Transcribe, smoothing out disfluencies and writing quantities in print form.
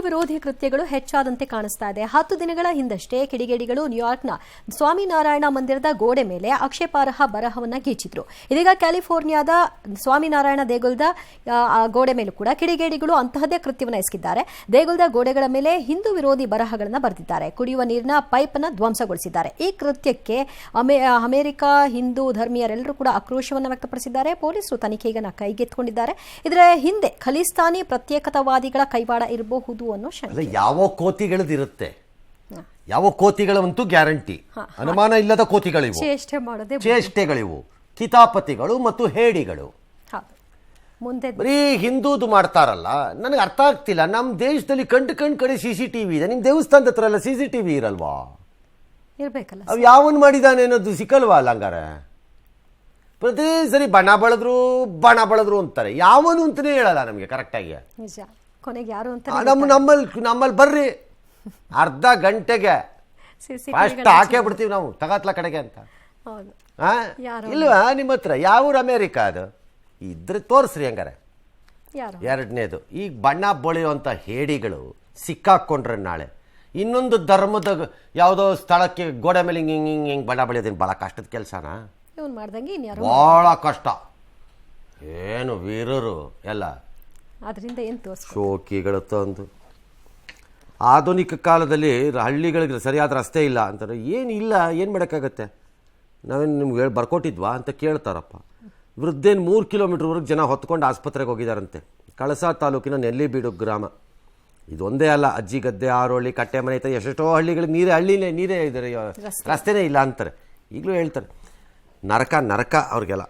ವಿರೋಧಿ ಕೃತ್ಯಗಳು ಹೆಚ್ಚಾದಂತೆ ಕಾಣಿಸ್ತಾ ಇದೆ. 10 ದಿನಗಳ ಹಿಂದಷ್ಟೇ ಕಿಡಿಗೇಡಿಗಳು ನ್ಯೂಯಾರ್ಕ್ನ ಸ್ವಾಮಿನಾರಾಯಣ ಮಂದಿರದ ಗೋಡೆ ಮೇಲೆ ಆಕ್ಷೇಪಾರ್ಹ ಬರಹವನ್ನ ಗೀಚಿದ್ರು. ಇದೀಗ ಕ್ಯಾಲಿಫೋರ್ನಿಯಾದ ಸ್ವಾಮಿನಾರಾಯಣ ದೇಗುಲದ ಗೋಡೆ ಮೇಲೂ ಕೂಡ ಕಿಡಿಗೇಡಿಗಳು ಅಂತಹದೇ ಕೃತ್ಯವನ್ನು ಎಸಗಿದ್ದಾರೆ. ದೇಗುಲದ ಗೋಡೆಗಳ ಮೇಲೆ ಹಿಂದೂ ವಿರೋಧಿ ಬರಹಗಳನ್ನು ಬರೆದಿದ್ದಾರೆ. ಕುಡಿಯುವ ನೀರಿನ ಪೈಪ್ ಅನ್ನು ಧ್ವಂಸಗೊಳಿಸಿದ್ದಾರೆ. ಈ ಕೃತ್ಯಕ್ಕೆ ಅಮೆರಿಕ ಹಿಂದೂ ಧರ್ಮೀಯರೆಲ್ಲರೂ ಕೂಡ ಆಕ್ರೋಶವನ್ನು ವ್ಯಕ್ತಪಡಿಸಿದ್ದಾರೆ. ಪೊಲೀಸರು ತನಿಖೆಗೆ ಕೈಗೆತ್ತಿಕೊಂಡಿದ್ದಾರೆ. ಇದರ ಹಿಂದೆ ಖಲಿಸ್ತಾನಿ ಪ್ರತ್ಯೇಕತಾವಾದಿಗಳ ಕೈವಾಡ ಇರಬಹುದು ಅನ್ನೋ ಶಂಕೆ. ಯಾವ ಕೋತಿಗಳದಿರುತ್ತೆ, ಯಾವ ಕೋತಿಗಳಂತೂ ಗ್ಯಾರಂಟಿ, ಅನುಮಾನ ಇಲ್ಲದ ಕೋತಿಗಳಿವು, ಚೇಷ್ಟೆಗಳಿವು, ಕಿತಾಪತಿಗಳು ಮತ್ತು ಹೇಡಿಗಳು. ಮುಂದೆ ಬರೀ ಹಿಂದೂದು ಮಾಡ್ತಾರಲ್ಲ, ನನಗೆ ಅರ್ಥ ಆಗ್ತಿಲ್ಲ. ನಮ್ಮ ದೇಶದಲ್ಲಿ ಕಂಡು ಕಡೆ CCTV ಇದೆ, ನಿಮ್ಮ ದೇವಸ್ಥಾನದ ಹತ್ರ ಎಲ್ಲ CCTV ಇರಲ್ವಾ? ಇರ್ಬೇಕಲ್ಲ. ಅವು ಯಾವನ್ ಮಾಡಿದಾನೆ ಅನ್ನೋದು ಸಿಕ್ಕಲ್ವಾ ಅಲ್ಲ? ಹಂಗಾರೆ ಪ್ರತಿ ಸರಿ ಬಣ ಬಳದ್ರು ಅಂತಾರೆ. ಯಾವನು ಅಂತಾನೆ ಹೇಳಲ್ಲ ನಮಗೆ ಕರೆಕ್ಟಾಗಿ. ನಿಜ, ಕೊನೆಗೆ ಯಾರು ಅಂತ ನಮ್ಮಲ್ಲಿ ಬರ್ರಿ ಅರ್ಧ ಗಂಟೆಗೆ ಫಸ್ಟ್ ಹಾಕೇ ಬಿಡ್ತೀವಿ ನಾವು ತಗತ್ಲ ಕಡೆಗೆ ಅಂತ. ಇಲ್ವಾ ನಿಮ್ಮ ಹತ್ರ? ಯಾವೂರು ಅಮೇರಿಕ ಅದು ಇದ್ರೆ ತೋರಿಸ್ರಿ ಹಂಗಾರೆ. ಎರಡನೇದು, ಈಗ ಬಣ್ಣ ಬಳಿಯುವಂಥ ಹೇಡಿಗಳು ಸಿಕ್ಕಾಕೊಂಡ್ರೆ ನಾಳೆ ಇನ್ನೊಂದು ಧರ್ಮದ ಯಾವುದೋ ಸ್ಥಳಕ್ಕೆ ಗೋಡೆ ಮೇಲೆ ಹಿಂಗೆ ಬಣ್ಣ ಬಳಿಯೋದೇನು ಭಾಳ ಕಷ್ಟದ ಕೆಲಸನಾ? ಭಾಳ ಕಷ್ಟ. ಏನು ವೀರರು ಎಲ್ಲ ಅದರಿಂದ ಏನು ಶೋಕಿಗಳು ತಂದು ಆಧುನಿಕ ಕಾಲದಲ್ಲಿ ಹಳ್ಳಿಗಳಿಗೆ ಸರಿಯಾದ ರಸ್ತೆ ಇಲ್ಲ ಅಂತಾರೆ. ಏನಿಲ್ಲ, ಏನು ಮಾಡೋಕ್ಕಾಗತ್ತೆ? ನಾವೇನು ನಿಮ್ಗೆ ಬರ್ಕೊಟ್ಟಿದ್ವಾ ಅಂತ ಕೇಳ್ತಾರಪ್ಪ. ವೃದ್ಧೇನು 3 ಕಿಲೋಮೀಟ್ರ್ವರೆಗೆ ಜನ ಹೊತ್ಕೊಂಡು ಆಸ್ಪತ್ರೆಗೆ ಹೋಗಿದ್ದಾರಂತೆ. ಕಳಸಾ ತಾಲೂಕಿನ ನೆಲ್ಲಿಬೀಡು ಗ್ರಾಮ. ಇದೊಂದೇ ಅಲ್ಲ, ಅಜ್ಜಿ ಗದ್ದೆ, ಆರೋಳಿ, ಕಟ್ಟೆ ಮನೆ ಇತ್ತು, ಎಷ್ಟೆಷ್ಟೋ ಹಳ್ಳಿಗಳಿಗೆ ನೀರೇ ಇದ್ದಾರೆ, ರಸ್ತೆನೇ ಇಲ್ಲ ಅಂತಾರೆ. ಈಗಲೂ ಹೇಳ್ತಾರೆ ನರಕ ಅವ್ರಿಗೆಲ್ಲ.